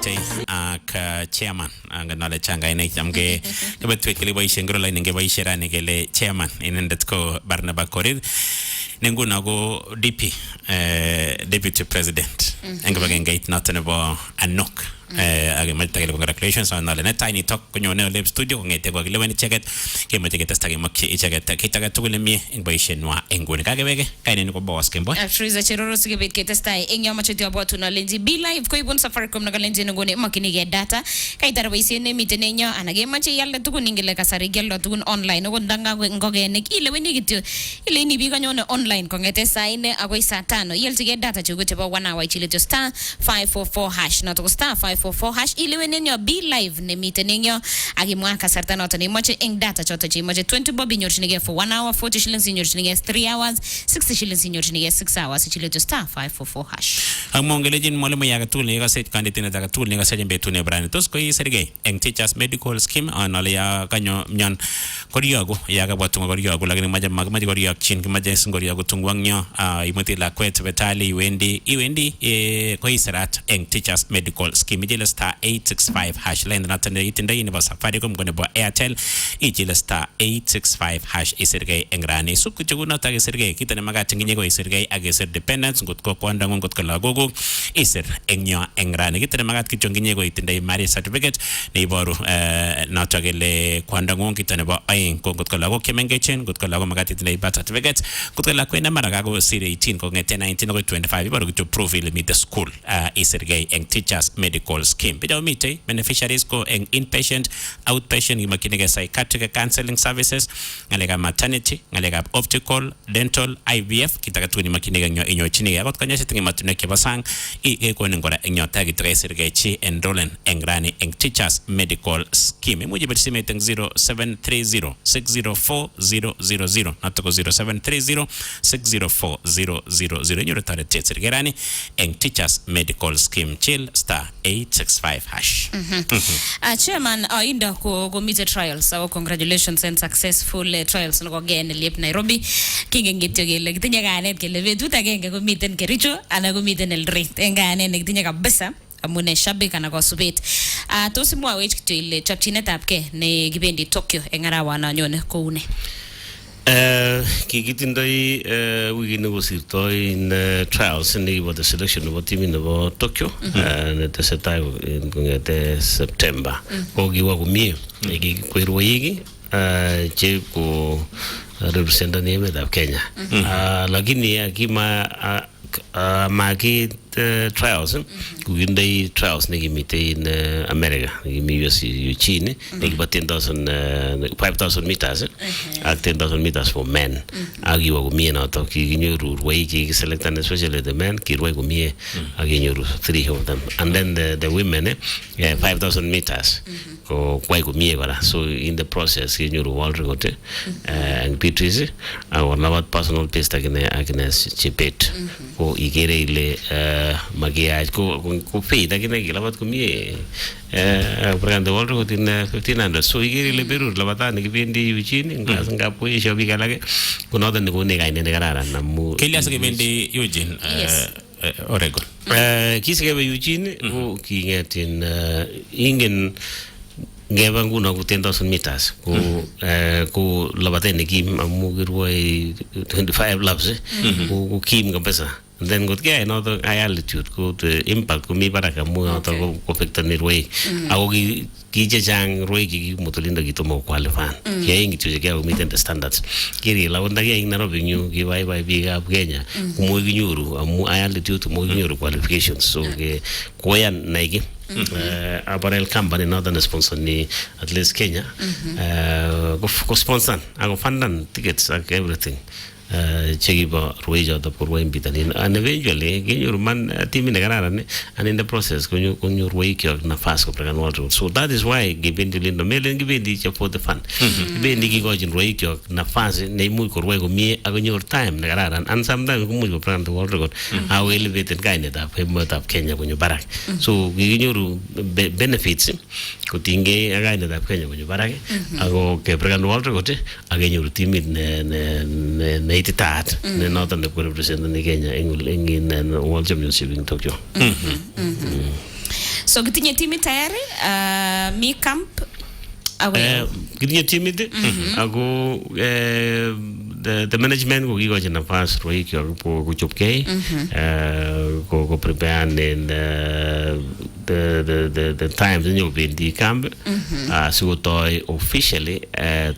mitei ak chairman nganale changa ine chamge kebetwet kele boisien ngoro line nge boisierani kele chairman inendet ko Barnaba Korir nenguna go DP deputy president engabagengait noton nebo Anok age multiple congratulations on all the tiny talk kunyone lab studio ngete ko kilewen checket kemote ketesta kemakchi icheget kitaga tugul mie eng boisienwa enguni kakewege kainen ko boss kemboy Triza Cheroro sikebet ketesta eng yamachoti abwatu na lenzi be live ko ibon Safaricom naga lenzi ngone makinige data kaitar boisien nemiten enyo anage mache yalde tugun ingile kasari geldo tugun online ko ndanga ngogenik ileweni kityo ile ni biga nyone online kongete saa 4 agoi saa 5 yeltige data chugo chebo 1 hour chile to star 544 hash not to star 544 hash ilewenenyo be live nemitenenyo agimwa kasarta noto ni moche eng data choto chi moche 20 bob inyorchinige for 1 hour 40 shillings inyorchinige 3 hours 60 shillings inyorchinige 6 hours chile to star 544 hash amongelejin mwalimu yaga tool ni gaset kandidatina daga tool ni gaset betune brand tos ko iserge eng teachers medical scheme anale ya kanyo nyon koriyago yaga botungo koriyago lakini maje koriyak chin kimaje singoriyago tungwangyo imoti la kwet betali iwendi ko iserat eng teachers medical scheme jile star 865 hash line natande itinde ni Safaricom kone bo Airtel ijile star 865 hash iserge engrani suku chuguna tage serge kitane magati nginye ko iserge ageser dependence ngotko kwanda ngotko lagogo iser engyo engrani kitane magati kichonginye ko itinde marriage certificate neiboru natagele kwanda ngitane bo ain ngotko lago kemengechen ngotko lago magati itinde birth certificate ngotko la kwenda maraga go sire 18 ko ngete 19 ko 25 iboru to prove ile meet the school iserge eng teachers medical scheme bido mite beneficiaries ko eng inpatient outpatient imakinege psychiatric counseling services ngalega maternity ngalega optical dental IVF kitaka tuni makinege nyo chini akot kanyese tingi matune ke basang ko ngora enyo tagi treserge chi enrollen engrani eng teachers medical scheme muji betisime teng 0730 604000 natoko 0730 604000 nyoro tare tetsergerani eng teachers medical scheme chill star 865 hash. Chairman, inda ko meet trials. So congratulations and successful trials no again lep Nairobi. King ngityo gele gitinya ganet gele betut agenge ko miten Kericho ana ko miten Eldoret. Engane ngitinya kabisa amune shabik ana ko subet. Tos mwawech kityo ile chapchinetab ke ne kibendi Tokyo eng arawa na nyone ko une. Kikitindoi wiki nekosirtoi in trials nekibo the selection nebo timit nebo Tokyo netesetai kongete September ko kiwa komie kikwerwoiki che ko representan emetab Kenya lakini akima maki trials kukindai trials nekimite in America nekimi US Eugene nekibo 5,000 meters ak 10,000 meters for men akiwa kumie noto kikinyoru rwai kikiselectan especially the men kirwai kumie akinyoru 3 of them and then the women 5,000 meters ko kwai kumie kora so in the process kinyoru world record and Beatrice our lawat personal best akine chipet ko ikere ile magiaj ko feita kina kilabat kumie brand the world record in 1500 so ikere ile berur labatani kibendi Eugene nga poisho bikalake kunoto nikone kaine nekararan namu Kelias kibendi Eugene Oregon kisikebe Eugene ko kingetin ingen ngeba nguno ku 10,000 meters ko labaten kim amu kirwai 25 laps ko kim kabisa and then got kaya no to altitude ko the impact ko mi baraka mu to ko factor ni roi ako ki jang roi ki motolinda gitomo qualify kaya ingi tuje kaya umiten the standards kiri la onda kaya ingna robi nyu ki bye biga Kenya mo ginyuru amu altitude mo ginyuru qualifications so ke koyan naigi Aparel company northern sponsor ni at least Kenya ko sponsor ako fundan tickets ak everything chegiba rueja da por wain bitanin and eventually genyor man team in garara and in the process kunyo rueiki na fast ko pregan world so that is why given the lindo melen given di for the fun given di go jin rueiki na fast ne muy ko ruego mi agonyor time na garara and sometimes ko muy ko pregan the world record how elevated kind of of Kenya kunyo barak so genyor benefits ko tinge againe da Kenya kunyo barak ago ke pregan world record agenyor team ne ititat ne northern ne represent ni Kenya in World Championship in Tokyo. So kitinye timit tayari mi camp kitinye timit ako the management ko kikochi nafas roi kyo kuchopkei ko prepare in the times in your bendi camp so to officially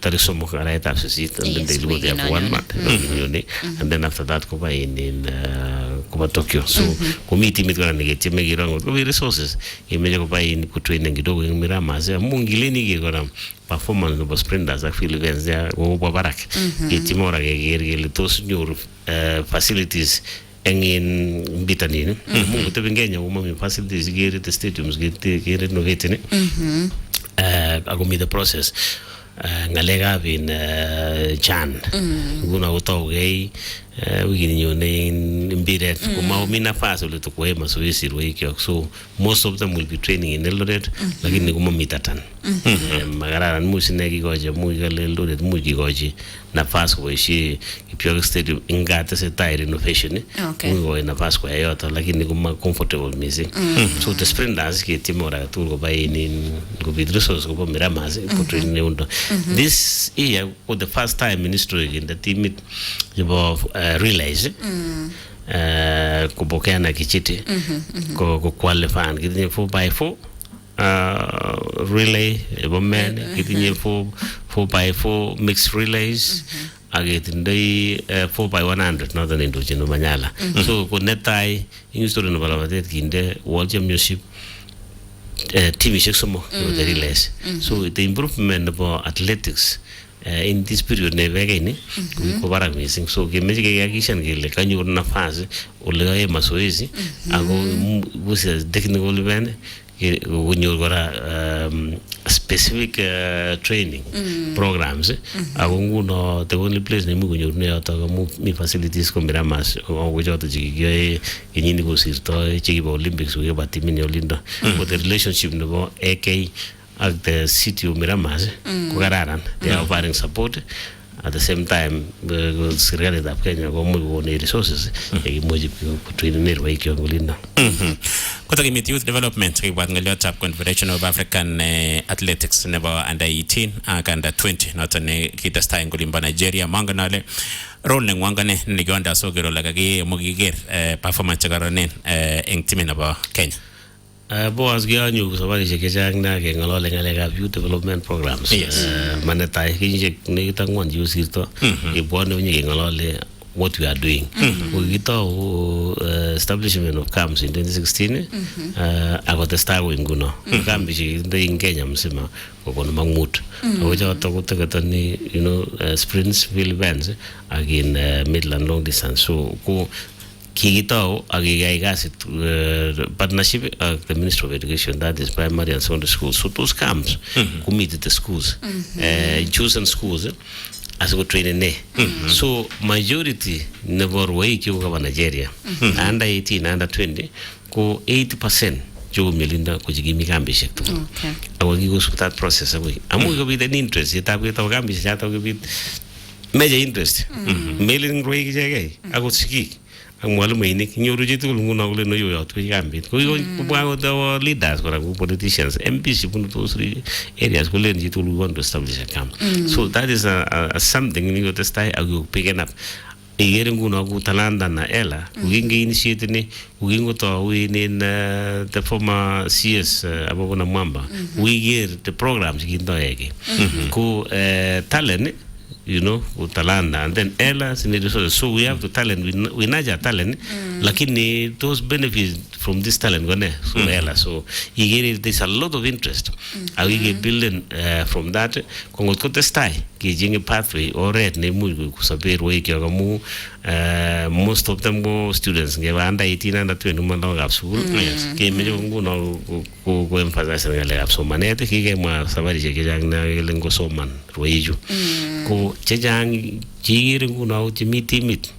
tarisomok araita absisit and then they do there for 1 month and then after that ko ba in ko Tokyo so committee mit kana ngetie megirango ko resources imeje ko ba in ku training kidogo in Miramas mungilini ki kora performance of sprinters ak feel events ya go barak kitimora ke tos nyor facilities engin bitanine mungu tebengenya umami facilities gere the stadiums gere renovate ne agomi the process ngalega bin chan guna utawgei wigini nyone imbiret kuma mina fast ule tukwe masoesi roikyo so most of them will be training in Eldoret lakini kuma mitatan magara musine gigoje mugale Eldoret mugigoje nafasi kuishi Kipchoge Stadium ingate se tire renovation mugo nafasi kwa yote lakini kuma comfortable missing so the sprinters ke timora tu go bay in go bidrusos go Miramas ko training undo this year for the first time ministry in the team about relays kubokana kichiti ko qualify kitinye 4x4 relay women kitinye 4x4 mixed relays agetindai 4x100 northern indogeno Manyala so ko netai instory no balabatet kinde world championship team somo the relays so the improvement of athletics in this period never again ko barak missing so kemeje ke yakishan gele kanyor nafasi ole masoezi ago busi technical event kunyor gora specific training programs ago nguno the only place ne mugunyor ne yoto mi facilities ko Miramas o joto jigiye yenyini go sirto chigibo Olympics we batimini olindo with the relationship no AK at the city of Miramas kugararan they are offering support at the same time serikali ya Kenya kwa mungu ni resources moja kutrain wa ikyo ngulinda kutoka youth development kwa ngalio tap Confederation of African Athletics nebo under 18 and under 20 not ne kitasta ngulimba Nigeria manganale role ngwangane nigonda sogero lagagi mugiger performance garonen eng team nebo Kenya boas gyanyu sabari chekechang na ke ngalole ngalekab youth development programs manetai kinje nekitangwan yusirto ibwane nye ngalole what we are doing we establishment of camps in 2016 agotesta nguno kambi in Kenya msima kokono mangmut awoja tokotekatani sprints field events again midland long distance so ko Kigitao Agigasit partnership the Ministry of Education, that is primary and secondary schools. So those camps committed the schools, chosen schools as we training. So majority never wake you over Nigeria under 18, under 20, go 80%. Joe Melinda kujigimi kambi shekto. Awagi go through that process away. Amu go with an interest. Yeta go to kambi shata go with major interest. Mailing roi jagay. Ago siki. Ang mwalimu ini nyoru jitu nguna ule no yo tu gambit ko yo the leaders ko politicians MPs pun those areas ko len jitu want to establish a camp so that is a something you to stay agu picking up igere nguna ku talanda na ela uginge initiate ni ugingo to we in the former CS abona mwamba we hear the programs gindo yake ko talent talent and then ela so we have to talent we naja talent lakini those benefits from this talent gone so ela so there's a lot of interest are we building from that kongo ko testai giving a pathway or red ne mu kusabero ikyo mu most of them go students nge under 18 under 20 manda gap school ke me nguno ko emphasize ngale gap so manete ke ma sabari ke jang na lengo so man roiju ko chejang jigir nguno timit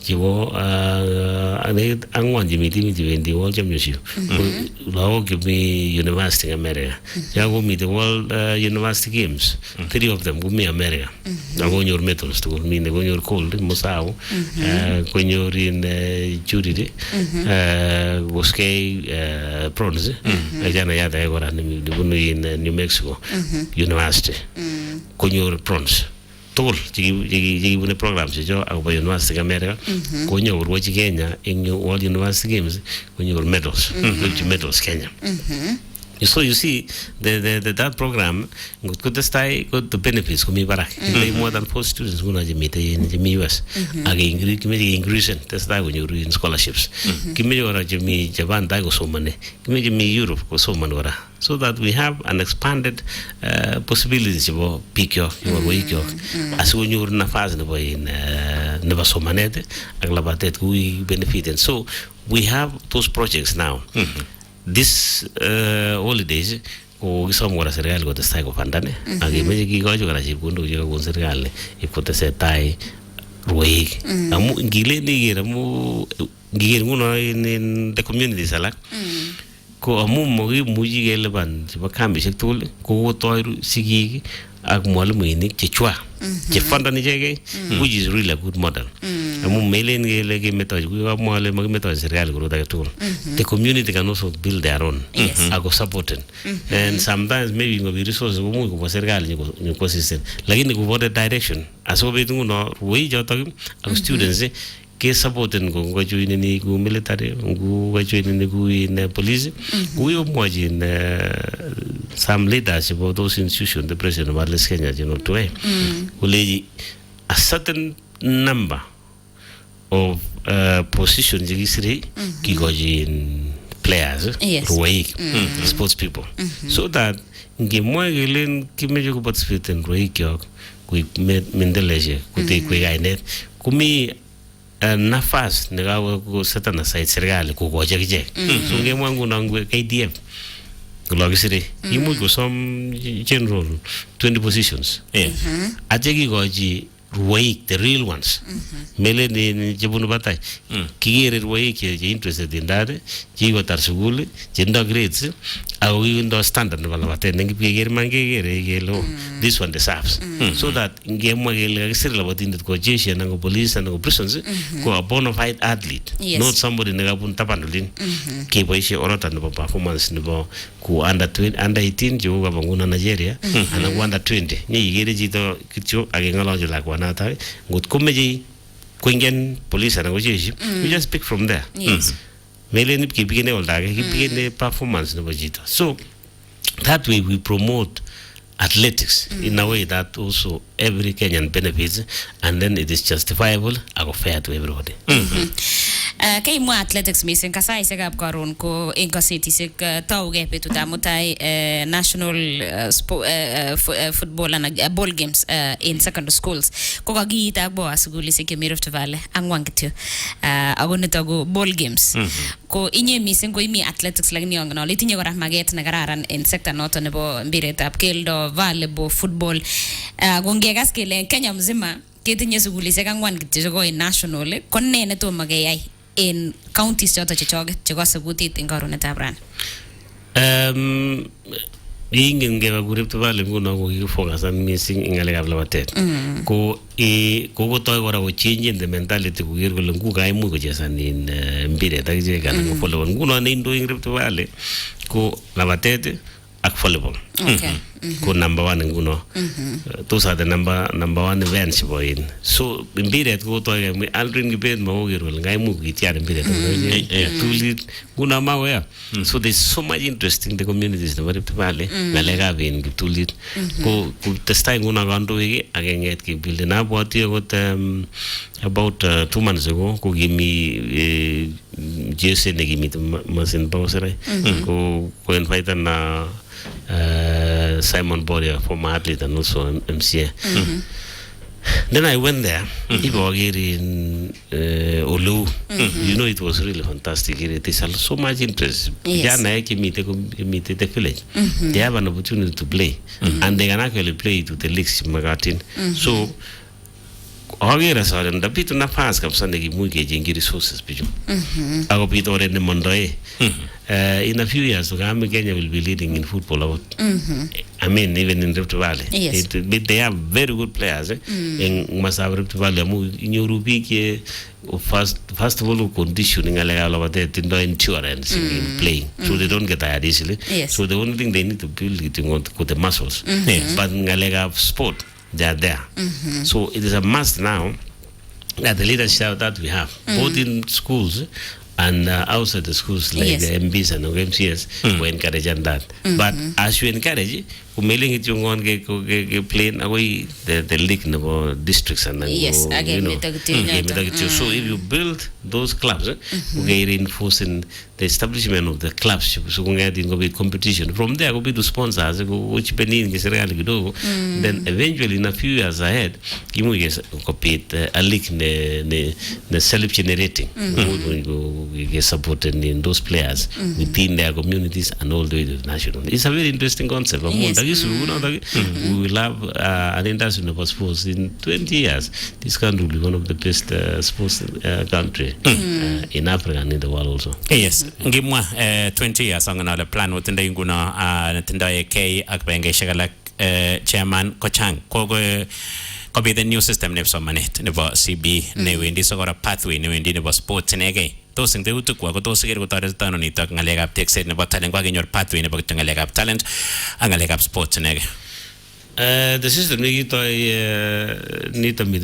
chebo ane angwan chemiti World Championship lagok chemi University in America yago miti World University Games 3 of them kumi America ako nyor medals tugul mine konyor gold Musau konyor in Judy Boskei bronze jana yada egora ni bunu in New Mexico University konyor bronze tugul chiki bune programs cho ako University of America konyor wochi Kenya in World University Games konyor medals medals Kenya. So you see, that program could stay good the benefits kumi barak. More than 4 students who are meet in the US. Again, increase that's why when you're in scholarships. Give me your Japan Dago so many. Give me Europe go so many. So that we have an expanded possibilities of Pikyo, your as when you're nafas in never so manete, aglabatet we benefit. So we have those projects now. This holidays ko somewhere serikali ko testai ko pandane agemeje kikocho kara chepkondo je ko serikali ikotesetai ruik amu ngile nigera mu ngir nguno in the communities alak ko amu mogi muji geleban chebo kambishek tugul ko toiru sigik ak mwalimuinik chechwa che fundani jege which is really a good model amu melen gele ke metoji ko mwale mag metoji serikali ko ta tugul the community can also build their own ako supported and sometimes maybe ngo resources ko mu ko serikali ni ko system lakini ko vote direction aso betu no we joto ak students ke supporten ko join ni ku military ku join ni ku in police ku yo moji in some leadership of those institutions the president of Atlas Kenya to a certain number of positions ki go in players ruwaik sports people so that ngemo gelen kimeje ko participate in ruwaik yo ku mendeleje ku te ku gainet kumi nafas negawa ko certain aside serikali ko goje je so ngemo nguna ngwe KDF Logisiri, you must go some general 20 positions. Ajegi goji ruwaik, the real ones. Mele ni jabunu batai. Kigere ruwaik je interested in that. Jigo tarsuguli, jenda grades. Au indo standard wala batai. Nengi kigere mangegere gelo. This one deserves. So that ngemo gele gisiri labatin that ko jeshi nango police nango prisons ko a bona fide athlete. Not somebody nega pun tapandulin. Kibo ishe orota nebo performance nebo ku under 18 jo ga banguna Nigeria ana under 20 ni yigere jito kitcho agengalo jo lakwana ta ngot komeji kwingen police ana gojeshi you just pick from there mele ni kipigene oldage kipigene performance nebo jito so that way we promote athletics in a way that also every Kenyan benefits and then it is justifiable and fair to everybody. Kay mo athletics missing kasay sa gab karon ko in city sik tawge petuta mutay national football and ball games in secondary schools ko kagita bo asuguli sik Rift Valley ang wangito agonito go ball games ko inye missing ko imi athletics lang ni ngano litinyo ko maget na kararan in sector noto nebo mbiret ab keldo volleyball football gongegas kele Kenya mzima ketinye suguli sik angwan kityo ko in national konne ne to magayai in counties choto chechoget chego segutit in karunetab ran ingen ngeba Rift Valley nguno ko focus on missing ingalekab labatet ko ko toy gora ko change in the mentality ko ger kole ngu kai mu ko chesan in mbiret ak je kana ko follow nguno ne ndo in Rift Valley ko labatet ak volleyball ko number 1 nguno those are the number 1 events boy in so mbiret ko to me aldrin gibet mo gero ngai mu gitiar mbiret tulit kuna mawe so there's so much interest in the communities in Rift Valley galega bin tulit ko testai nguna gando ege agenget ki build na boti got about 2 months ago ko gimi jese ne gimi masin pausere ko invite na Simon Boria, former athlete and also MCA. Then I went there. People were in Olu. You know, it was really fantastic. It is so much interest. Yes. Meet the village. They have an opportunity to play, and they can actually play to the leagues in Magatin. So agere sare ndapitu nafas kabisa nekimuch kechengi resources bichu akopit oret nemondoe in a few years Kenya will be leading in football out. I mean even in Rift Valley. Yes. They have very good players in Masab Rift Valley amu inyoru biik first of all conditioning tindo endurance in playing, so they don't get tired easily. Yes. So the only thing they need to build is the muscles. But ngalega sport, they are there. So it is a must now that the leadership that we have, both in schools and outside the schools, like the MBs and MCS, we encourage that. But as you encourage, mailing it yung on plane away the league no districts and yes, again, so if you build those clubs, we reinforce in the establishment of the clubs. So we get in competition. From there, we be the sponsors, which Benin is really good. Then eventually, in a few years ahead, you will compete a league the self-generating. We get supported in those players within their communities and all the way to the national. It's a very interesting concept. Yes. We will have an industry of sports in 20 years. This country will be one of the best sports country in Africa and in the world also. Yes, ngimwa 20 years angana le plan within the inguna tinda AK akbenge shagalak chairman kochang ko be the new system ne somanet ne ba CB ne wendi sogora pathway ne wendi ne ba sports nege to sing te utu kwa ko to sigir ko tare tano ni tak ngale gap tek set ne ba talent kwa genyor pathway ne ba ngale gap talent ngale gap sports nege. The system need to meet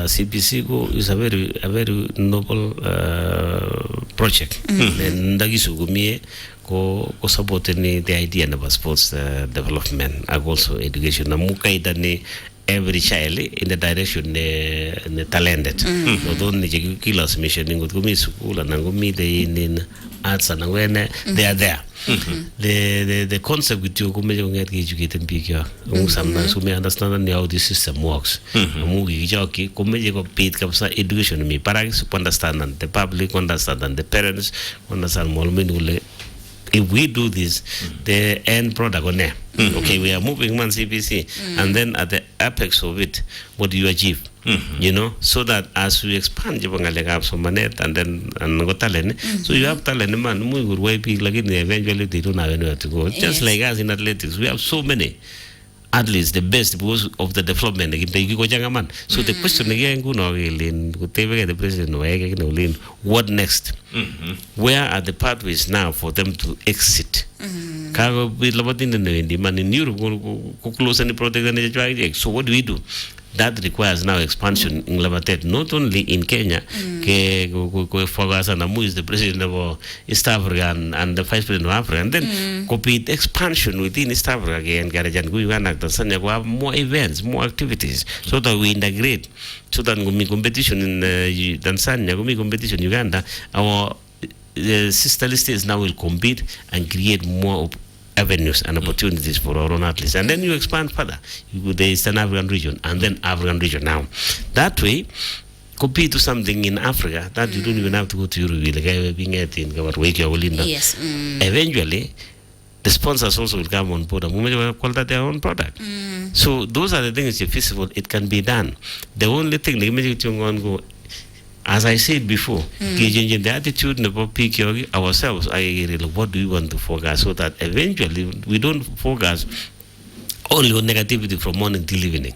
CPC go is a very noble project. And ndagisu gumie ko supporting the idea about sports development and also education. Namuka idani every child in the direction the talented. No don't need kilos mission in gumi school and gumi in arts and when they are there. The concept with you get educated people. Sometimes we understand how the system works. Education me parents understand and the public understand and the parents understand. If we do this, the end product on there. Okay, we are moving one CPC, and then at the apex of it, what do you achieve? You know, so that as we expand, you have some manet and then got talent. So you have talent, man. We would way people like it. Eventually, they don't have anywhere to go. Just like us in athletics, we have so many athletes, the best because of the development. So the question again, the president, what next? Where are the pathways now for them to exit? In Europe, close any protect. So what do we do? That requires now expansion in Labatet, not only in Kenya, Fogasanamu is the president of East Africa and the vice president of Africa, and then compete expansion within East Africa and Garajan Guyanak, Tanzania, we have more events, more activities, so that we integrate, so that we competition in Tanzania, we competition in Uganda, our sister states now will compete and create more avenues and opportunities for our own athletes, and then you expand further. You go the Eastern African region and then African region. Now, that way, compete to something in Africa that you don't even have to go to Europe. Yes. Eventually, the sponsors also will come on board and call that their own product. So those are the things if feasible, it can be done. The only thing as I said before, changing the attitude about ourselves, what do we want to focus so that eventually we don't focus only on negativity from morning till evening.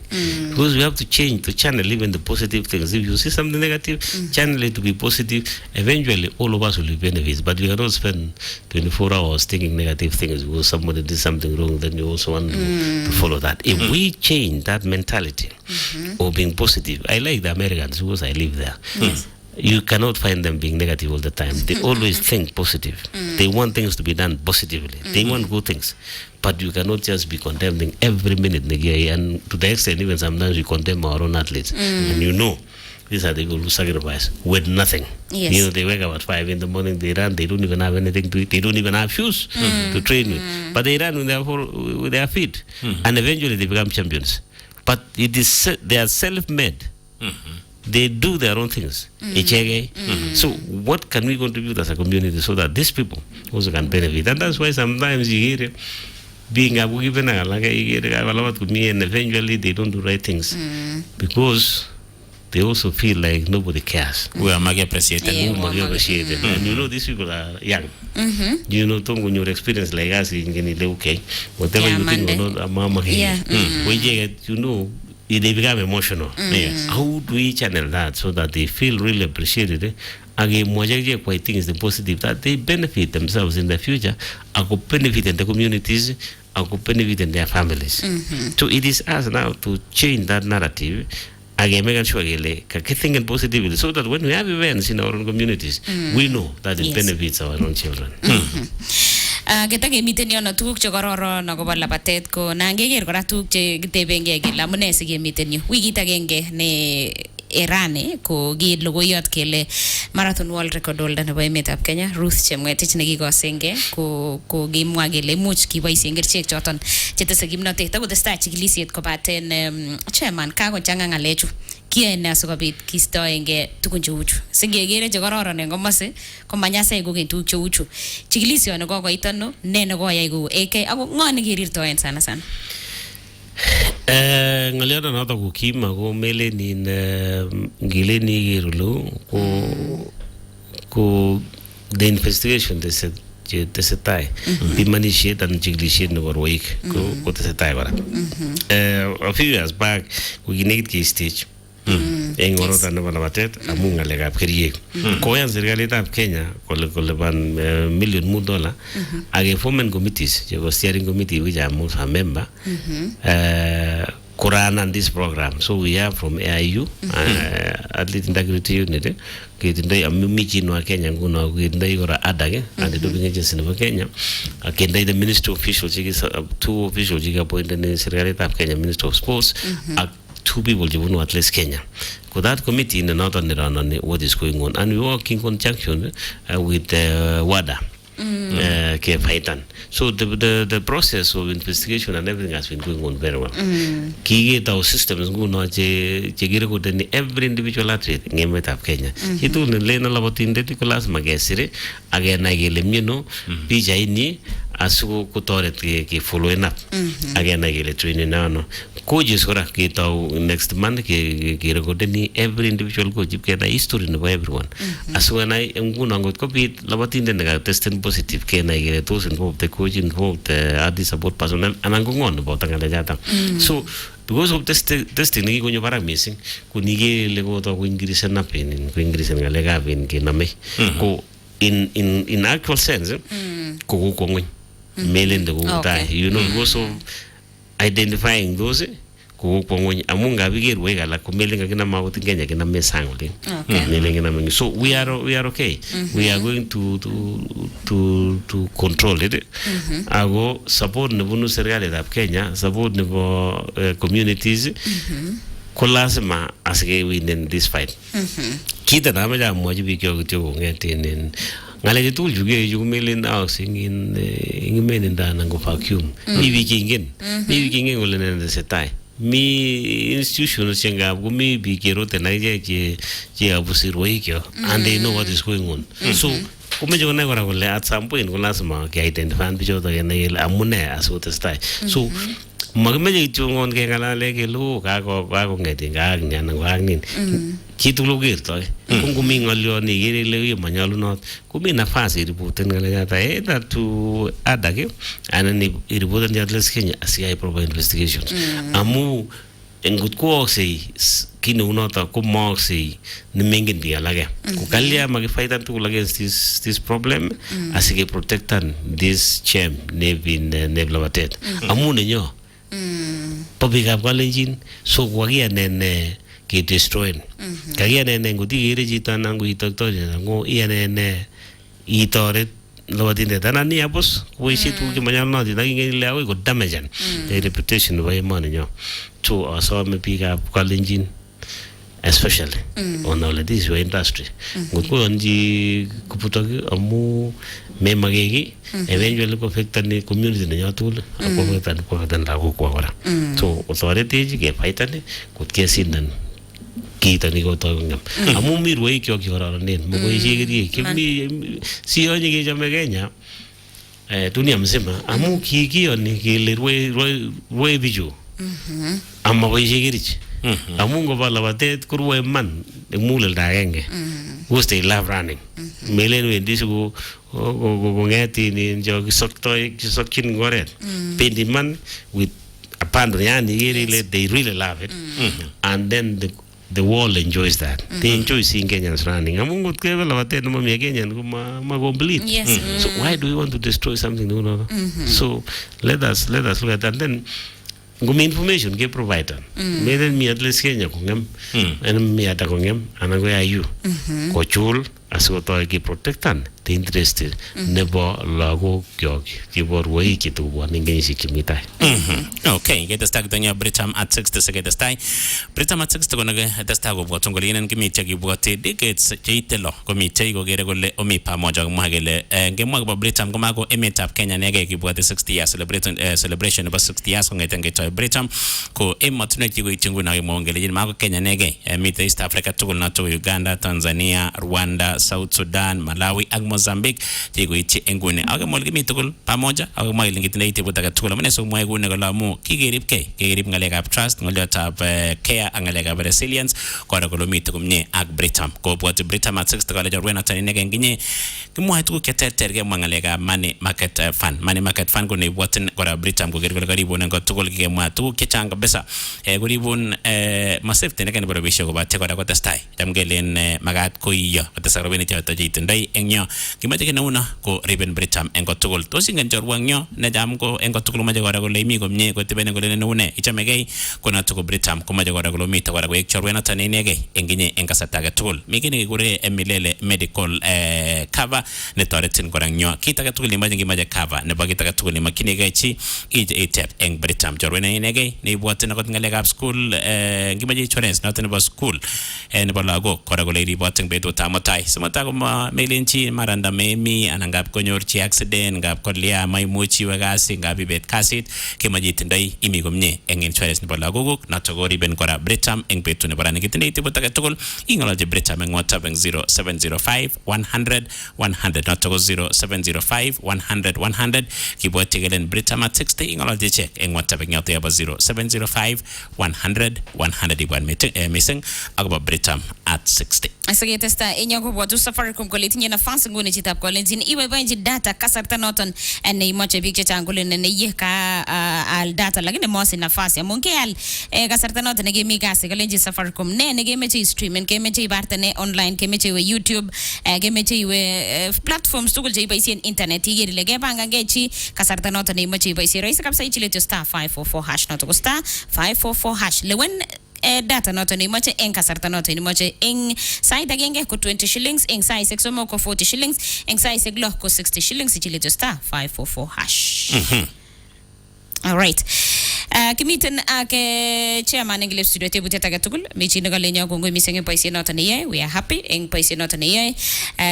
Because we have to change to channel even the positive things. If you see something negative, channel it to be positive. Eventually, all of us will benefit. But we cannot spend 24 hours thinking negative things because somebody did something wrong. Then you also want to follow that. If we change that mentality of being positive, I like the Americans because I live there. You cannot find them being negative all the time. They always think positive. They want things to be done positively. They want good things. But you cannot just be condemning every minute. And to the extent, even sometimes we condemn our own athletes. And you know, these are the people who sacrifice with nothing. Yes. You know, they wake up at 5 in the morning, they run, they don't even have anything to eat, they don't even have shoes to train with. But they run with their feet. And eventually they become champions. But it is they are self-made. They do their own things. So what can we contribute as a community so that these people also can benefit? And that's why sometimes you hear being a given and eventually they don't do right things because they also feel like nobody cares. We are much appreciated. Yeah. Appreciated. And you know, these people are young. You know, don't when your experience like us, you can okay, whatever Yeah, you think or Monday. not, mama Yeah. when you get, you know, they become emotional. Yes. How do we channel that so that they feel really appreciated? Again, Mojaji quite think is the positive that they benefit themselves in the future, I could benefit in the communities, I could benefit in their families. So it is us now to change that narrative. Again, making sure thinking positively so that when we have events in our own communities, we know that it Yes. benefits our own children. Kita kemiten yono tuguk chekororon akobo labatet ko nangeker kora tuguk chekitebengei kele amune sikemiten yu. Wikit agenge ne Irani ko kiit logoiyot kele Marathon World Record holder nebo emetab Kenya Ruth Chemwetich nekikosengei ko kimwa kele imuch kiboisien kerichek choton chetese kimnotet akotestai chikilisiet kobaten chairman kakochanga ng'alechu kiyoe ne asikobit kistoengei tugun cheu chu singekere chekororon en komose komanyasai kokeny tuguk cheu chu chikilisioni kokoit ano ne nekoyai kou AK ako ng'o nekerirtoen sana sana. Ngaliano noto kukima ko melenin ngileni girulo ko the investigation tesetai bimanishet and jiglishet nebo roik ko tesetai kora. A few years back we need key stage eng orota nebo labatet amu ngalekab keriek koyan serikalitab Kenya kolipan $1,000,000 age formen committees chebo steering committee which are most a member Quran and this program. So we have from AIU, Athlete Integrity Unit, kitindai amimichi no Kenya nguno kitindai kora ADAG and the doping agency of Kenya. Kitindai the ministry officials, two officials appointed in serikalitab Kenya, Minister of Sports. Two people who at least Kenya. So that committee in the northern Iran on what is going on, and we work in conjunction with WADA. So the process of investigation and everything has been going on very well. Kigate our systems go no every individual athlete in of Kenya. He told the Lena Labotin Dedicolas Magesire, again I get him, PJ asu kutoret ke following up again I get training now coaches ora ke next month ke recording every individual coach ke na history no everyone asu na nguna ngot ko bit labatin den ga testing positive ke na get those involved the coach involved the support personnel anango ngon about ngala jata so because of testing ni ko nyobara missing kunige lego to ko ingirisan na pen ko ingirisan ngale ga pen ke na me ko in actual sense ko ko ngoi mailing the guy, you know, also identifying those who amunga bigger way like mailing again about Kenya can messang mailing. So we are okay. We are going to control it. I go support the bonus of Kenya, support the communities. Kolasma as we win in this fight. Kita nama jam mo jibi kyo ngetin ngale tu juga melin housing in men da nango vacuum mi vikingen wala na setai mi institution senga go mi bigero te na je abusiro ikyo and they know what is going on so kuma jo na gora at some point kolasma ke identify bijo to na amune aso testai so magmeje chungon ke ngalale ke lu ka ko ngeti ga nyana ngagnin chitulo girto kungumi ngolyo ni gere le manyalu not kumi nafasi riputen ngala ta that to adage anani riputen ya atlas Kenya asia proper investigations amu engut ko sei kinu nota ko mo sei ni mengin dia lage ko kalia magi fight to against this problem asige protectan this chem nevin neblabatet amu nenyo public of Kalenjin so wagia nene ke destroying kagia nene ngudi gere jita nangu itakto ngo iya nene itore lawatinde tanani abos ko isitu ke manyal no dina ngi lewe go damage the reputation of money nyo to also me pick up Kalenjin especially on all of this industry ngutko onji kuputoki amu me magegi eventually ko affectan the community ne nyatul ko tan la ko ora so authority ji ke paitane ko kesindan kita ni ko to ngam amu mi roi kyo ora nen mo ko yigiri kimi si onye ke jame Kenya dunia mzima amu ki oni ke le roi biju amma ko yigiri amu ngoba labatet kurwe man mulel dagenge who's they love running melen wendi su go ngeti ni jo kisokkin ngoret pendi man with abandon yani they really love it and then the world enjoys that. They enjoy seeing Kenyans running. Amungut kebe labatet no mami Kenyan ko ma complete. Yes. So why do we want to destroy something? No. So let us look at that. And then gumi information ke provider. Meden mi at least Kenya ko ngam. En mi ata ko ngam anago ayu. Ko chul aso to ke protectan the interest nebo lago kyok ki borwai ki to warning si kimita. Okay, get the stack donya Britam at 60 se get the stay. Britam at 60 gonna get the stack of what ngolinen kimi cheki bote decades cheitelo komi chego gere golle omi pamoja magele ngemo ba Britam ko mago emetap Kenya nege ki bote 60 years celebration about 60 years ngeten get Britam ko ematune kigo itingu na ngongele mago Kenya nege mite East Africa tugul na to Uganda, Tanzania, Rwanda, South Sudan, Malawi ag Mozambique tigo ichi engune aga molgi mitugul pamoja aga mai lingitine ite butaka tugul mane so moy gune gala mu kigerip ngalekab trust ngaletab care ngalekab resilience kora golo mitugum nye ag Britam ko bot Britam at 6 kala jorwena tani nege nginye kimwa tugu keteter ge mangalega money market fund ko ne boten kora Britam ko gergol garibo ngo tugul ge mwa tugu kechanga besa goribun masefte nege ne barabisho ko batte kora ko testai jamgelen magat ko iyo tesaro bene chata jitendai engyo kimaje na una ko riben Britam engo tugul to singen jorwangyo ne jam ko engo tugul maje kora ko leimi ko mye ko tibene ko ne une ichamege ko na tugu Britam ko maje kora ko mita kora ko ekchorwena tani nege enginye engasata ga tugul migini gure emilele medical cover ne toretin kora nyo kita ga tugul maje ngimaje cover ne bagita ga tugul makini ga chi etep eng Britam jorwena nege ne boten ko ngalekab school ngimaje insurance not ne ba school ne ba lago kora ko leiri boten bedo tamotai samata ko melenchi maranda memi anangap konyor chi accident ngap kolia maimuchi wagasi ngabi bet kasit kemajitindai imi komnye eng insurance ne bala guguk na togori ben kora Britam eng betu ne barani kitindai tibutaka togol ingalaje Britam eng WhatsApp eng 0705 100 100 na togo 0705 100 100 kiboti gelen Britam at 60 ingalaje check eng WhatsApp eng yote aba 0705 100 100 ibwan missing agaba Britam at 60 asage testa enyago botu Safaricom ko letinya nafasi ngone chitap ko lenzin iwe banji data kasarta noton ene moche big changule ne ye ka al data lakini mosi nafasi amonke al kasarta noton nege mi gase ko lenji Safaricom ne nege meche streaming ke meche bartane online ke meche we YouTube ke meche we platforms tugul je baisien internet yiri lege banga gechi kasarta noton ne moche baisien raisa kapsa ichile to star 544 hash noto star 544 hash lewen data noto ni moche en kasarta noto ni moche en side agenge ko 20 shillings en size 6 mo ko 40 shillings en size glo ko 60 shillings ichile to star 544 hash. All right. Kimiten ake chairman English studio tebu tetaga tugul mechi nagalenya kongo misenge paisi nota ne we are happy en paisi nota ne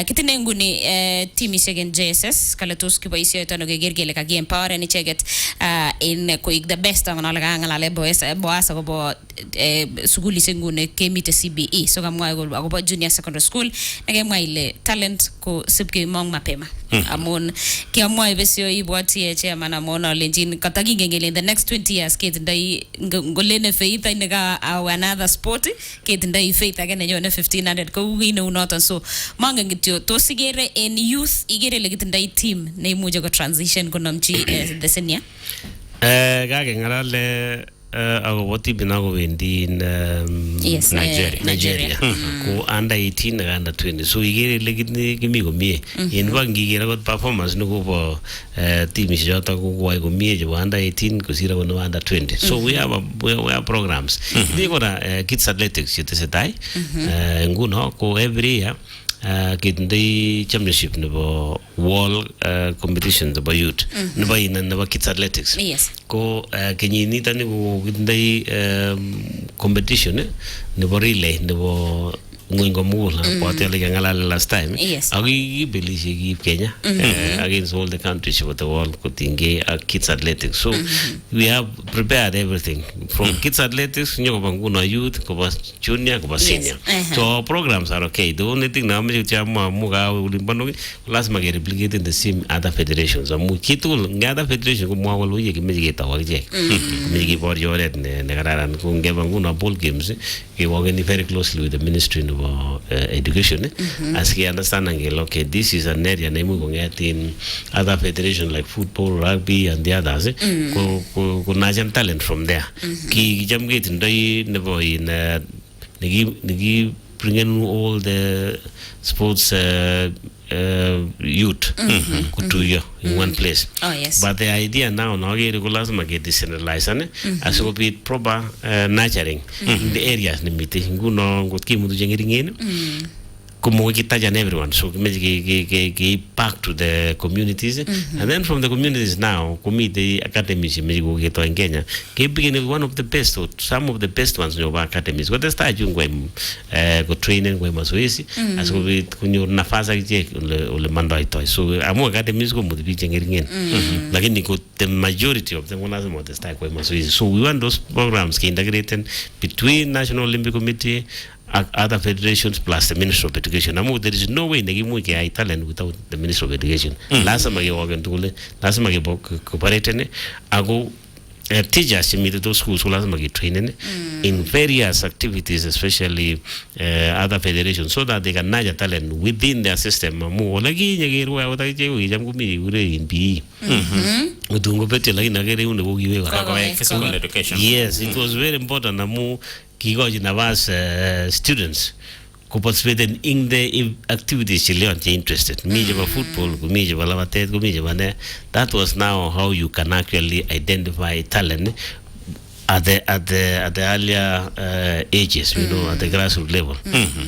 kitene nguni team isegen JSS kala tuski paisi tono gergele ka game power ni cheget in ko the best ngala ngala le boasa go suguli sengune kemite CBE so gamwa go junior secondary school nagemwa ile talent ko sipke mong mapema amon kiamwa ibesio ibwati chairman amona lenjin katagi ngengele in the next 20 years kid ndai ngolene faith inaga another sport kid ndai faith again yone 1500 ko wino not so manga ngitio to sigere in youth igere legit ndai team ne muje go transition konomchi the senior gage ngarale agoboti binago wendi in Nigeria ko under 18 na under 20 so igere legit kimi go mie in bangi gera got performance no go team jota go go mie je under 18 ko sira go under 20 so we have programs they go kids athletics yete setai nguno ko every year the championship nebo wall competition nebo youth nebo ina nebo kids athletics yes ko kenyini tani ko gindai competition nebo relay nebo ngweny komugul abwoti ale kangalal last time Yes. ako kibelishe kiib Kenya against all the countries of the world kotinygei ak kids athletics. So we have prepared everything from kids athletics nyokoba nguno youth koba junior koba senior. So our programs are okay. The only thing na amache chama muga ulimbano lazima ke replicate in the same other federations. Amu kitul ngi other federation ko mwa kolo yeke meje ke tawa je. Meje ke bor yoret ne kararan ko ngeba nguno ball games we working very closely with the Ministry of Education as we understand okay, this is an area name we get in other federations like football, rugby and the others ko najan talent from there ki jam get ndai nebo in nigi bring in all the sports youth kutuyo in one place. Oh yes. But the idea now get lazima get decentralized as will be proper nurturing in the areas nimite nguno ngotki mudu jengiringene kumo kitajan everyone, so ke back to the communities and then from the communities now the academies in Kenya ke begin one of the best or some of the best ones in academies what start going go training go mazoezi as will be kunyo nafasa je ole mandai toy so amu academies go mudu jengiringen lakini the majority of them lazima what start go mazoezi. So we want those programs ke integrated between National Olympic Committee, other federations plus the Ministry of Education. There is no way they give me talent without the Ministry of Education. Last time I worked last time I cooperated, I go teachers in those schools last time I training in various activities, especially other federations, so that they can nurture talent within their system. More like in PE. Physical education. Yes, it was very important. Kigoji Navas students who participate in the activities they are interested. Me football, me lavatet, that was now how you can actually identify talent at the earlier ages, you know, at the grassroots level.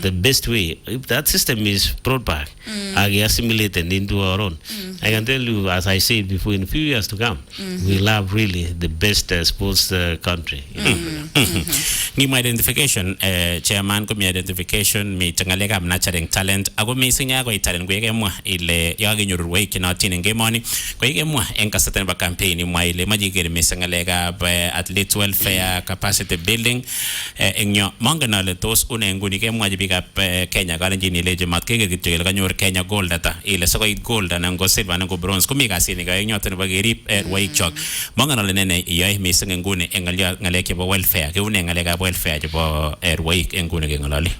The best way, if that system is brought back, assimilated into our own, I can tell you, as I said before, in a few years to come, we'll have really the best sports country. Ngima identification, chairman kumi identification, mi tangalega nurturing talent, ago mi sinya ko talent kweke mwa ile yagi nyurwe kinatini ngemoni, kweke mwa enkasaten ba campaign mwa ile majigere mi sangalega athlete welfare capacity building engyo mangana le tos unenguni ke mwa jibika Kenya kalenjini ile jemat kege kitu ile kanyor Kenya gold data ile soko gold nango silver nango bronze kumi kasini ka engyo tene bageri way chok mangana le nene yoy mi sangenguni engalya ngaleke ba welfare ke unengalega welfare jebo way enguni ke ngalali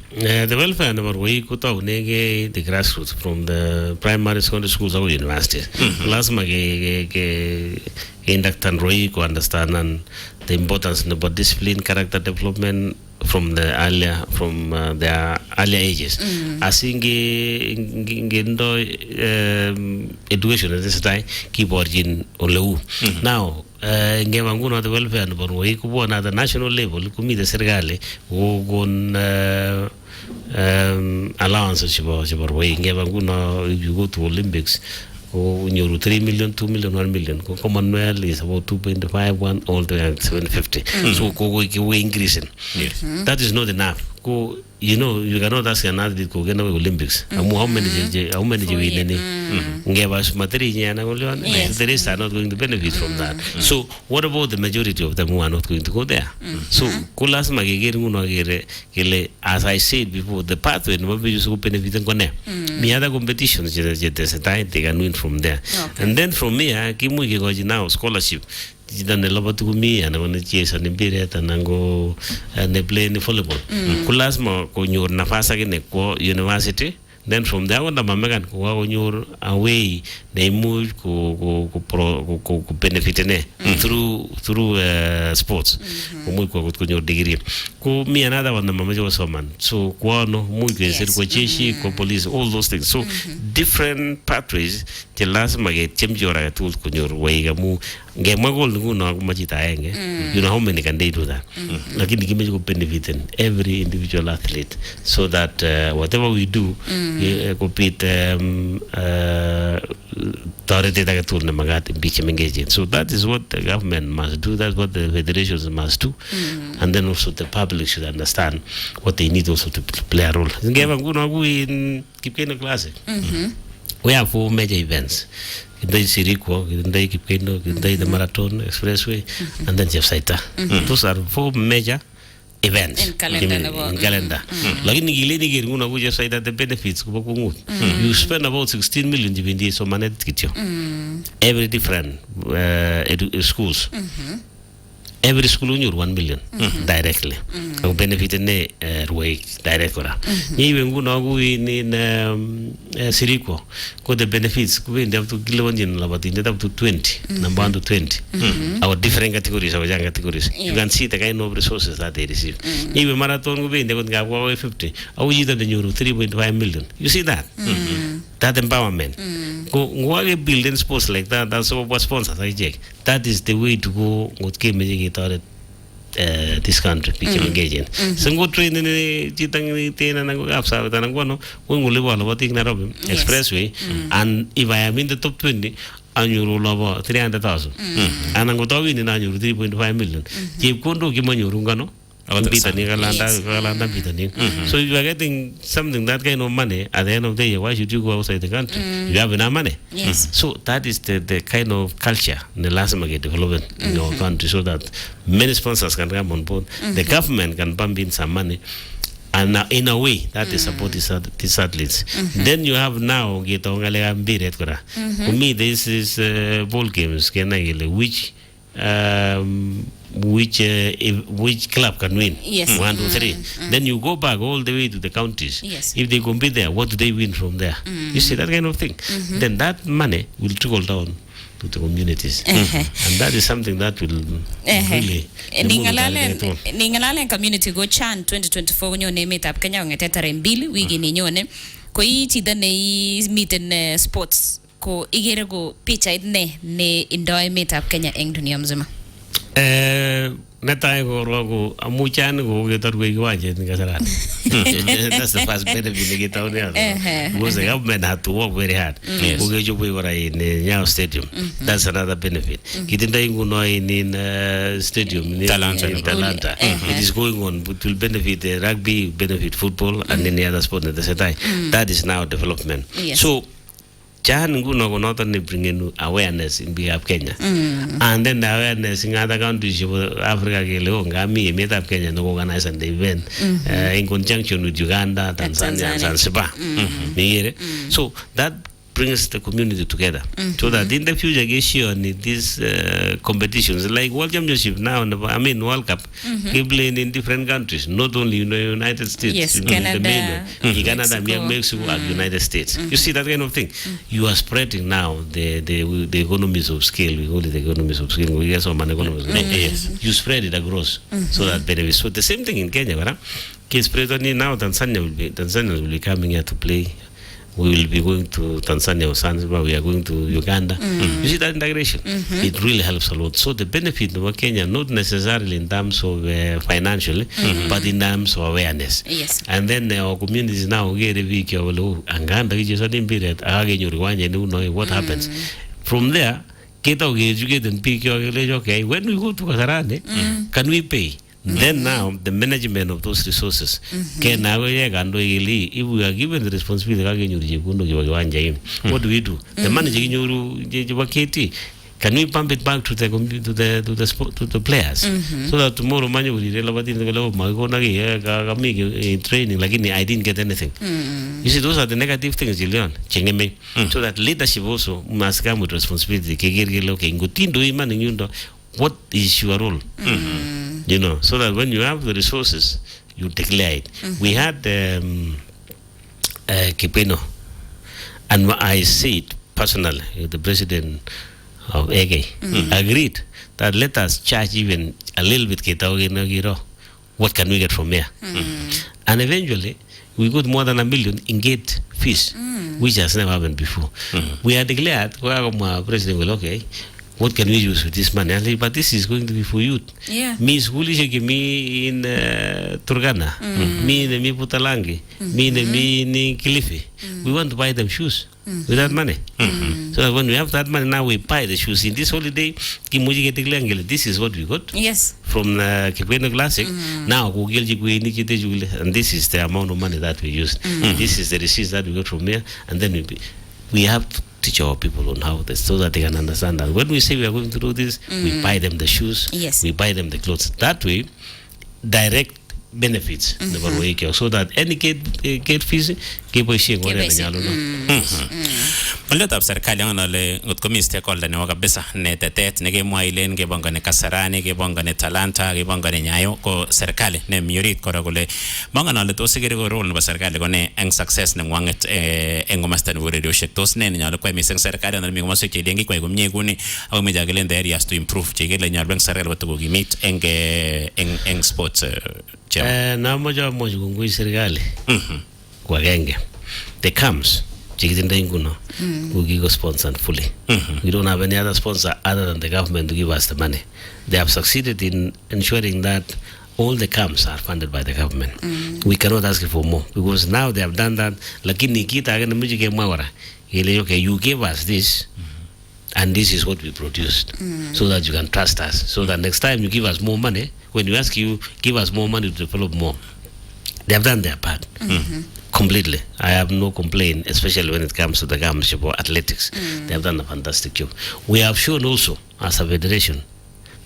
the welfare number way kuta unege the grassroots from the primary secondary schools or universities last ke induct and Roy to understand and the importance about discipline, character development from the their earlier ages. I think education at this time keep origin oleu. Now ngewanguno the welfare number Roy kubo na the national level kumi the serikali wogon allowances chibo Roy ngewanguno if you go to Olympics. Nyuru 3 million, 2 million, 1 million. Commonwealth is about 2.5, 1 all the way 750. So we increasing. Yes. That is not enough. You know, you cannot ask an athlete to get Olympics. How many you win any? The rest are not going to benefit from that. So what about the majority of them who are not going to go there? So as I said before, the pathway will benefit the other competitions they can win from there. And then from here, now scholarship. Jidane labatu kumi anaona chesa nipire tanango ne play ni volleyball kulasma ko nyor nafasa kene ko university then from there wanda mamegan ko nyor away they move ko benefit ne through sports ko ko nyor degree ko mi another wanda mamajo soman so ko no mu ke ser ko cheshi ko police all those things so different pathways the last maget chemjora tools ko nyor way ga mu ngemagol nguno kumachita enge you know how many can they do that lakini kimeje ko benefit every individual athlete so that whatever we do compete tarete daga tool na magat engage. So that is what the government must do, that's what the federations must do and then also the public should understand what they need also to play a role. Ngeva nguno ku in Kipkeno Classic. We have 4 major events. Kindai Sirikwo, Kindai Kipkeno, Kindai the Marathon Expressway, and then Jeff Saita. Those are 4 major events In calendar. Lakini ngileni ngiri nguna ku Jeff Saita the benefits kubo kungut. You spend about 16 million jibindi so manet kityo. Every different schools. Every school unyor 1 million directly. Ang benefit ne ruway direct kora. Ni wengu na ku in Sirikwo ko the benefits ku in up to kilonjin labati up to 20 number to 20. Our different categories, our young categories. You can see the kind of resources that they receive. Ni we marathon ku in they got go 50. Au yita the nyuru 3.5 million. You see that? That empowerment. Go ngwage building sports like that. That's what sponsors I check. That is the way to go. What came this country became engaging. So go train in the Chitang Tain and Apsa Tananguano, when we live on about Nairobi Expressway, and if I am in the top 20, and you roll over 300,000, and I'm going to win in annual 3.5 million. Keep Kondo Kimano Rungano. So if you are getting something that kind of money at the end of the day, why should you go outside the country? You have enough money. So that is the kind of culture the last market development in your country, so that many sponsors can come on board. The government can pump in some money, and in a way that is support these athletes. Then you have now for me this is ball games which club can win? 1, 2, 3. Then you go back all the way to the counties. If they compete there, what do they win from there? You see that kind of thing. Then that money will trickle down to the communities, and that is something that will really. Ningalale community go chan 2024 nyone meet up Kenya ngete tarehe 2 wiki ni nyone ko ichi dane meeting sports ko igere go picha ne indo meet up Kenya eng dunia mzima. Natai go rogo amuchan go getar go iwaje ngasaran. That's the first benefit they get out there. Because the government had to work very hard. Go get you go in Nyayo Stadium. That's another benefit. Kitinda inguno in stadium in Talanta. It is going on. It will benefit the rugby, benefit football, and any other sport at the same time. That is now development. So Jahan nguno go not only bring in awareness in behalf Kenya, and then the awareness in other countries of Africa, Ngami, meet up Kenya, no organize an event in conjunction with Uganda, Tanzania, and Zanzibar. So that brings the community together, so that in the future, in these competitions, like World Championship now, World Cup, keep playing in different countries, not only in the United States, yes, Canada, Mexico, and United States. You see that kind of thing. You are spreading now the economies of scale. We call it the economies of scale. We get some economies. You spread it across, so that benefits. So the same thing in Kenya, right? Spread only now. Tanzania will be coming here to play. We will be going to Tanzania or Zanzibar. We are going to Uganda. You see that integration? It really helps a lot. So the benefit of Kenya, not necessarily in terms of financially, but in terms of awareness. And then our communities now get a week what happens. From there, get educated and pick okay, when we go to Kasarane, can we pay? Then now the management of those resources can now if we are given the responsibility, what do we do? The manager can we pump it back to the players, so that tomorrow man will in training like I didn't get anything. You see, those are the negative things, Julian. So that leadership also must come with responsibility. What is your role? You know, so that when you have the resources, you declare it. We had Kipeno, and I said personally, the president of EGE agreed that let us charge even a little bit. What can we get from here? And eventually, we got more than $1 million in gate fees, which has never happened before. We had declared, president will what can we use with this money? But this is going to be for youth. Me schoolish me in Turgana, me in me Putalangi, me in Kilifi. We want to buy them shoes. with that money. So that when we have that money, now we buy the shoes. In this holiday, this is what we got Yes. from Kipweno Classic. Now, and this is the amount of money that we used. This is the receipts that we got from here. And then we have to teach our people on how this, so that they can understand that when we say we are going to do this, we buy them the shoes, Yes. we buy them the clothes. That way, direct benefits so that any kid fees keep Oletab serikali ngale ngot komi stakeholder ne kabisa ne tetet ne kemwa ilen kebongane Kasarani kebongane Talanta kebongane Nyayo ko serikali ne miorit kora kole mangana ale tos ikere ko role nebo serikali ko ne eng success ne ngwanget eng komasta nebo radioshek tos ne nyalo kwa miseng serikali na mi komasa che dengi kwa komie kuni au meja kelen the areas to improve che kele nyalo eng serikali batu kimit eng sports na moja kungui serikali kwa genge the comes chikitinde nguno we go sponsored fully. We don't have any other sponsor other than the government to give us the money. They have succeeded in ensuring that all the camps are funded by the government. We cannot ask for more because now they have done that. Lakini kita agenda mujike mwara ile okay, you give us this and this is what we produced so that you can trust us, so that next time you give us more money, when we ask you give us more money to develop more. They have done their part completely. I have no complaint, especially when it comes to the gameship or athletics. They have done a fantastic job. We have shown also as a federation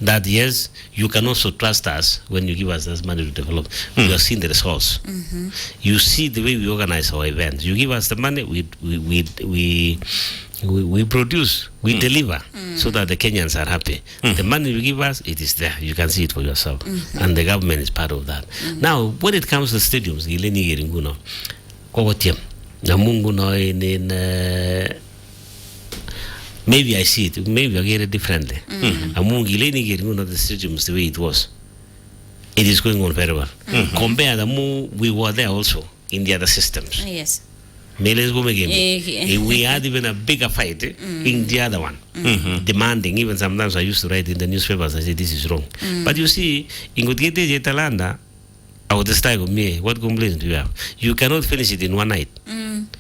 that yes, you can also trust us when you give us this money to develop. We have seen the results. You see the way we organize our events. You give us the money, we produce, we deliver, so that the Kenyans are happy. The money you give us, it is there. You can see it for yourself. And the government is part of that. Now, when it comes to stadiums, maybe I see it, maybe I get it differently. The stadiums the way it was. It is going on very well. Compare the more we were there also in the other systems. Yes. We had even a bigger fight in the other one, demanding. Even sometimes I used to write in the newspapers, I say this is wrong. But you see, in Gudgete Talanda, out the style of me, what complaints do you have? You cannot finish it in one night.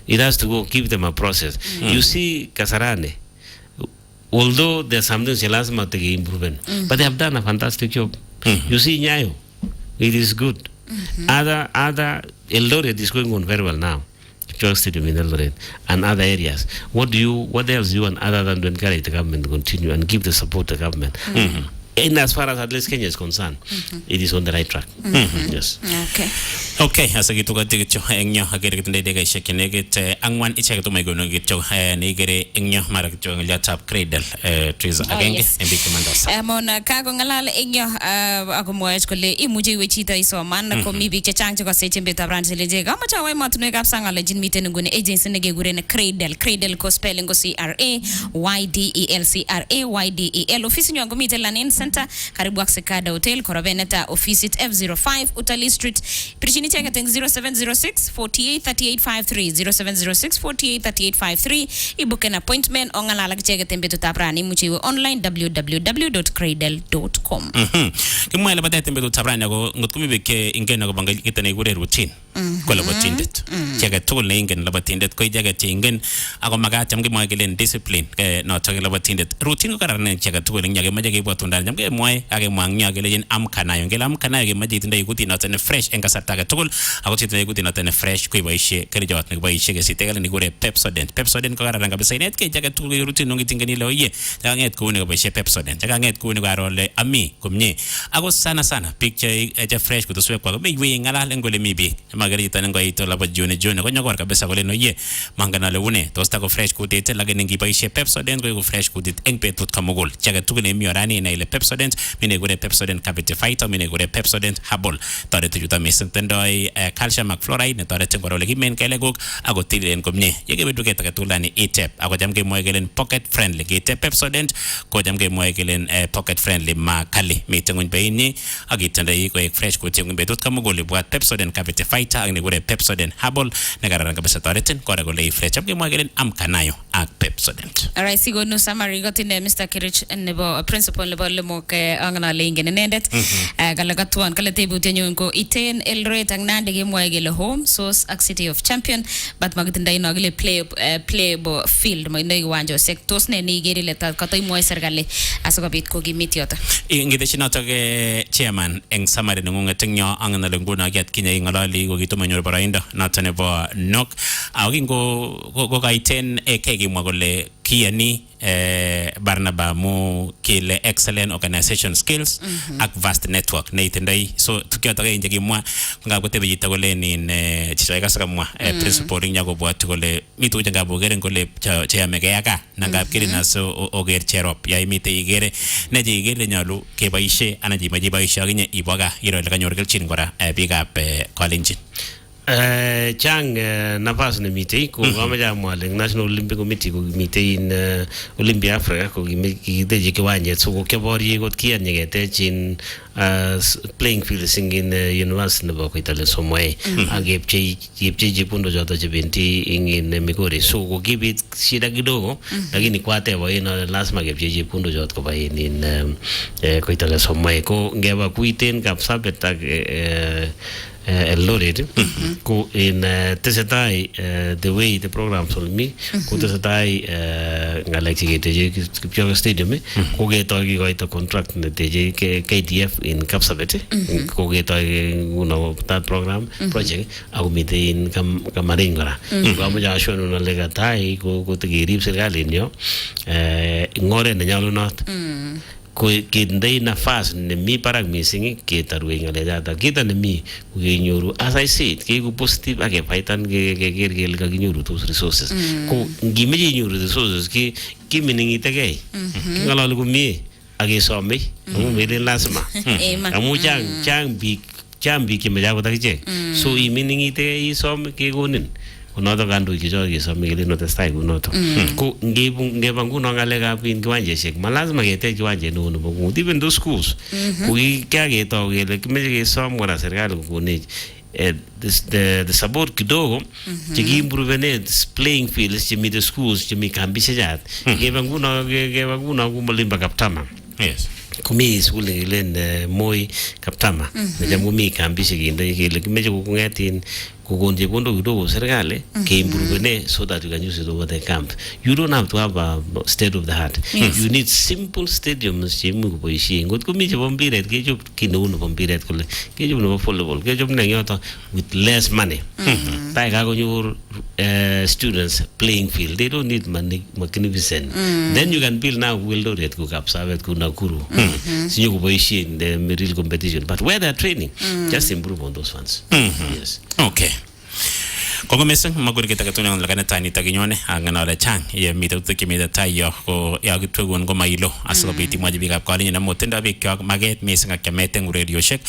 It has to go, give them a process. You see Kasarani, although there's something Selasma to improve, but they have done a fantastic job. You see Nyayo, it is good. Other Eldoret is going on very well now. Stadium in Eldoret and other areas. What else do you want other than to encourage the government to continue and give the support to the government? And as far as at least Kenya is concerned, it is on the right track. Yes. Okay, asa gitu ka tigcho engyo agere kitende de gaisha kinegit angwan icheke to megono gitcho ne gere engyo mara gitcho laptop cradle trees agenge embiki mandosa mona ka ko ngalal engyo akomwoech kole imuche iwe chito isoman ko mi biik chechang che kose chembe tabran selenje kama cha wai matunwek ab sangale jin miten ngune agency ne gegure cradle ko spelling ko CRAYDEL ofisi nyango miten lanin center karibu aksekada hotel korobeneta office F05 Utali Street Prichini cheke teng 0706 483853 0706 483853 ibook an appointment ongalala cheke tembe tutabrani muchiwe online www.cradle.com kimwa ile baadaye tembe tutabrani ko ngotkumi beke ingena ko bangal kitane gure routine ko labatindet cheke tugul ne ingen labatindet ko cheke tingen ako magat jam kimwa kelen discipline no cheke labatindet routine ko karane cheke tugul nyake maje ke botunda jam ke moy ake mwangnya kelen amkanayo ngela amkanayo ke maje tinde ikuti no tane fresh engasarta ke tugul ako tinde ikuti no tane fresh ko boishe kere jawat ne boishe ke sitegale ni gure Pepsodent ko karane kabisa inet ke cheke tugul routine ngitingeni le oye janget ko ne ko boishe Pepsodent janget ko ne ko le ami komnye ako sana picture ja fresh ko to swe ko be wi ngala ngole mi bi magari tan ngo ito labo june ko nyakor kabisa ko le no ye mangana le une to sta ko fresh ko tete lage ngi boishe Pepsodent ko fresh ko dit eng petut kamogol cheke tugul ne mi orani na ile Pepsodent mine gure Pepsodent Cavity Fighter mine gure Pepsodent Habol tore te juta mesentendoi calcium fluoride ne tore te ngoro le kimen kele gok ago tilen komnye yege bedu ke takatulani etep ago jamge moy gelen pocket friendly gite Pepsodent ko jamge moy gelen pocket friendly ma kali mitengun beini agitende ko fresh ko tengun betut kamogol bwa Pepsodent Cavity Fighter koita ak nekure Pepsodent Herbal nekararan kabisa toretin kora kole fresh up kemwa kelen amkanayo ak Pepsodent. Alright, sigo no summary gotine Mr. Kirich nebo principal nebo Limok angana lengen inendet. Kala katuan kala tebutyo nyo ko iten Eldoret ang nande kemwa kele home source ak City of Champion but magitindai no kele playable field mo indai kiwanja sek tos ne ni geri leta katoi moy serikali asikobit kokimit yoto. Ingiteshin notok chairman eng summary nengunget eng yo angana lenguna kiat kinya ingalali kokitomanyor baraindo noto nebo nok ako kingo kaiten kekimwa kole kiyani Barnaba mu kile excellent organization skills ak vast network neitendai so tukioto ke inje kimwa ngakotebe yita kole nin chicho kasakamwa principal nya kobwat kole mitu janga bogeren kole cheyamege aka nangap kirina so oger cherop ya imite igere neje igere nyalu keboishe anaji maji boishe aginye iboga iro le kanyor kelchin kora bigap Kalenjin. Chang nafas ne mitei ko amaja mwaleng National Olympic Committee ko mitei in Olympia Africa ko kiteje kiwanje so ko kebori ko kian nyegete chin playing field singing university nebo Koitale Somoe agepche jipundo joto jibenti in Migori so ko kibit shida kidogo lakini kwate wa ina lazima gepche jipundo joto ko bain in Koitale Somoe ko ngeba kuiten kapsabet ak loaded ko in tesetai the way the programs on me ko tesetai ngalachi geteje Kipchoge Stadium ko geto gigoito contract ne teje KDF in Kapsabet ko geto uno that program project au mite in Kamaringora ko amoja shonu na lega tai ko tegirib serikali nyo ngore na nyalu not ko kindai nafas ne mi parak missing ke tarwe ngale jata kita ne mi ke nyoru as I said ke ku positive ake paitan ke ka nyoru those resources ko ngimeje nyoru resources ki miningi tege ngalo ko mi age some mu mele lasma amu chang bi ke meja ko takje so I miningi te I some ke gonin unoto kandu kicho kisome kile no testai kunoto ko ngebangu no ngale ka pin kiwanje shek malazima kete kiwanje no no bongo even those schools ku kage to kele kimeje kisom wala serikali kukuni the support kidogo chiki improve playing fields chimi the schools chimi kambisha jat ngebangu no kumolimba kaptama Yes. Kumi school ngile Moi Kaptama najamu mi kambisha kinde kile kimeje kukungetin kugonje bondo kidogo serikali ke improve so that you can use it over the camp. You don't have to have a state of the art. You need simple stadiums chemu kupoishi ngot kumije bombiret kejo kinuno bombiret kole kejo no volleyball kejo mnenyoto with less money tai ka konyor students playing field they don't need money magnificent then you can build now Wildoret ku Kapsabet ku Nakuru sinyo kupoishi in the real competition but where they are training just improve on those funds. Yes. Okay. Kongo meseng maguri kita ketuna on lakana tani taginyone angana la chang ye mita tukimida tayo ko ya gitwegon go mailo aslo biti mwaji bigap ko alinya mo tenda bi kyak maget meseng akemete radio shek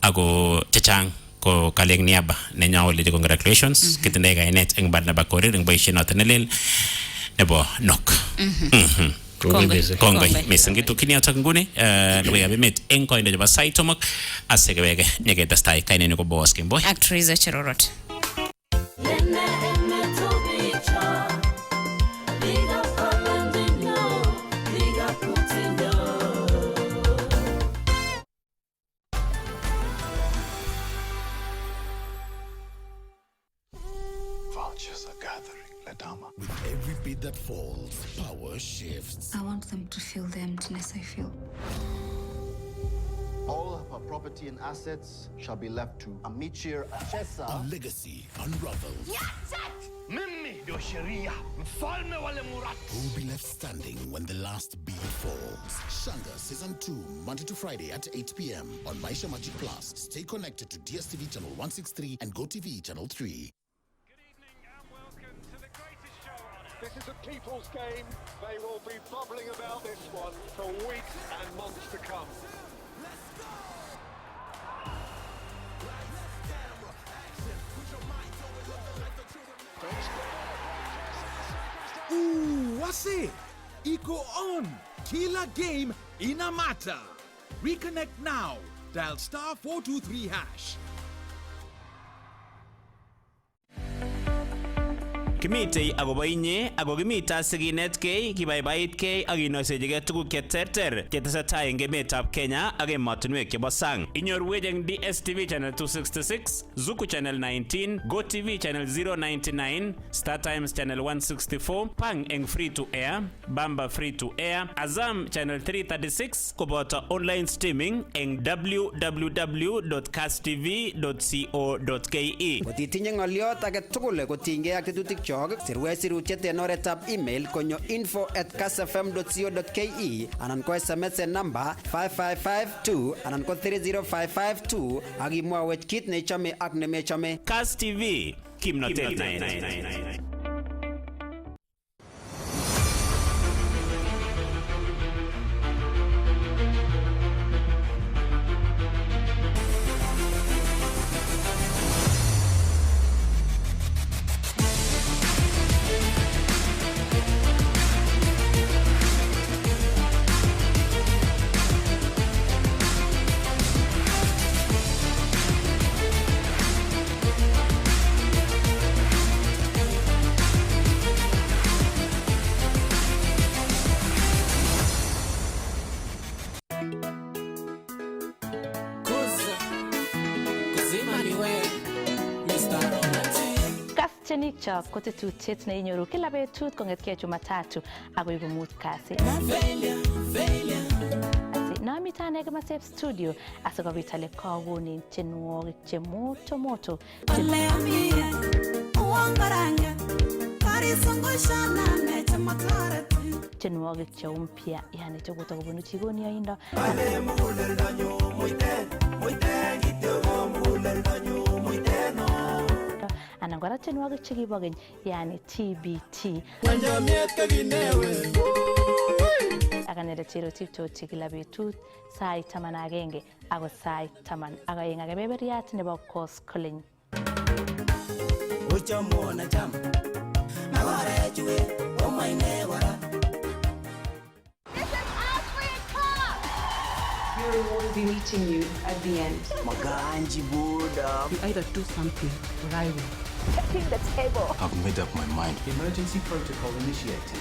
ago chachang ko kaleng niaba nenya ole de congratulations kitende ga inet eng badna bakore eng baishe notenelel nebo nok Kongo meseng gitu kini atak ngune luwe abimet eng ko inde ba saitomok asegewege nyege dastai kaine ko boss kimboy Actress Cherorot. With every beat that falls, power shifts. I want them to feel the emptiness I feel. All of her property and assets shall be left to Amichir Achesa. A legacy unravels. Mimi ndio sheria, mfalme wale Murat. Who will be left standing when the last beat falls? Shanga Season 2, Monday to Friday at 8 p.m. on Maisha Magic Plus. Stay connected to DSTV Channel 163 and GoTV Channel 3. This is a people's game. They will be bubbling about this one for weeks and months to come. Ooh, what's it? Eco on. Killer game in a matter. Reconnect now. Dial *423#. Kimitei agobo inye ago kimita siginetkei kibaibaitkei ak inosechigei tuguk cheterter chetesetai eng emetab Kenya ak emotinwek chebo sang. Inyorwech eng DSTV channel 266, Zuku channel 19, GoTV channel 099, Star Times channel 164, Pang eng free to air, Bamba free to air, Azam channel 336 koboto online streaming eng www.castv.co.ke. Kotitinye ng'oliot age tugul kotinygei ak tetutik chok, sirwech sirutiet en oretab email konyo info@castfm.co.ke anan ko SMS en number 5552 anan ko 30552 ak imwawech kit neichome ak nemechome. Cast TV, kimnotet naet. Tienik chok ko tetutiet neinyoru kila betut kong'etkei Jumatatu agoi Komut kasi. Namita ane Kimasep studio asikobit ale kakonin tienwogik che moto moto. Tienwogik che mpya, yani chokuto kobunu chikoni yoindo. Anan kora tienwogik chekibo keny, yani TBT. Akanere chero tiptoti kila betut sait 11 ako sait 10 ak aeng ak kebeberyat nebo koskoling. We will be meeting you at the end. Maganji Buddha. You either do something or I will. Taking the table. I've made up my mind. Emergency protocol initiated.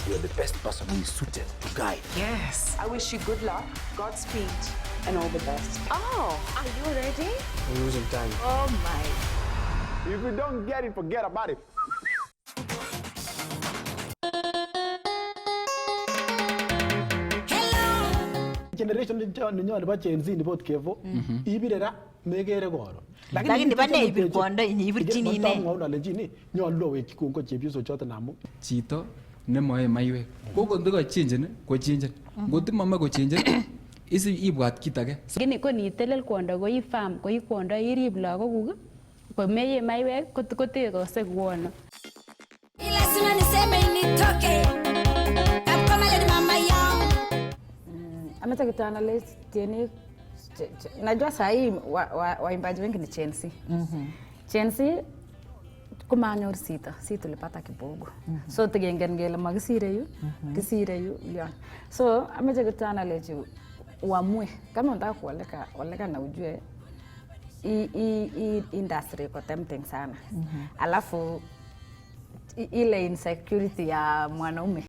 You're the best person who is suited to guide. Yes. I wish you good luck, Godspeed, and all the best. Oh, are you ready? We're losing time. Oh my. If you don't get it, forget about it. Generation ninyo nebo Gen Z nebo Kevo ibire ra megere koro. Lakini bane ibir kwondo ibirchini ine. Ngaunalechini nyolu weki kongo chepyoso choton amu chito nemoe maiwek. Kokondiko chenjen ko chenjen. Ngoti mama ko chenjen isi ibwat kit age. Lakini ko nitelel kwondo ko i farm ko i kwondo irib lagokuk ko meye maiwek kotekose kwono. Lazima niseme nitoke. Kama leo mama yangu. Amecha kitana tienik najua sahi waimbaji wengi ni Gen Z. Gen Z kumanyor sita tulipata kibogo. So tigengen ngele makisire yu, kisire yu yon. So amecha kitana leju uamue kama unataka kuoleka na ujue i industry iko tempting sana. Alafu ile insecurity ya mwanaume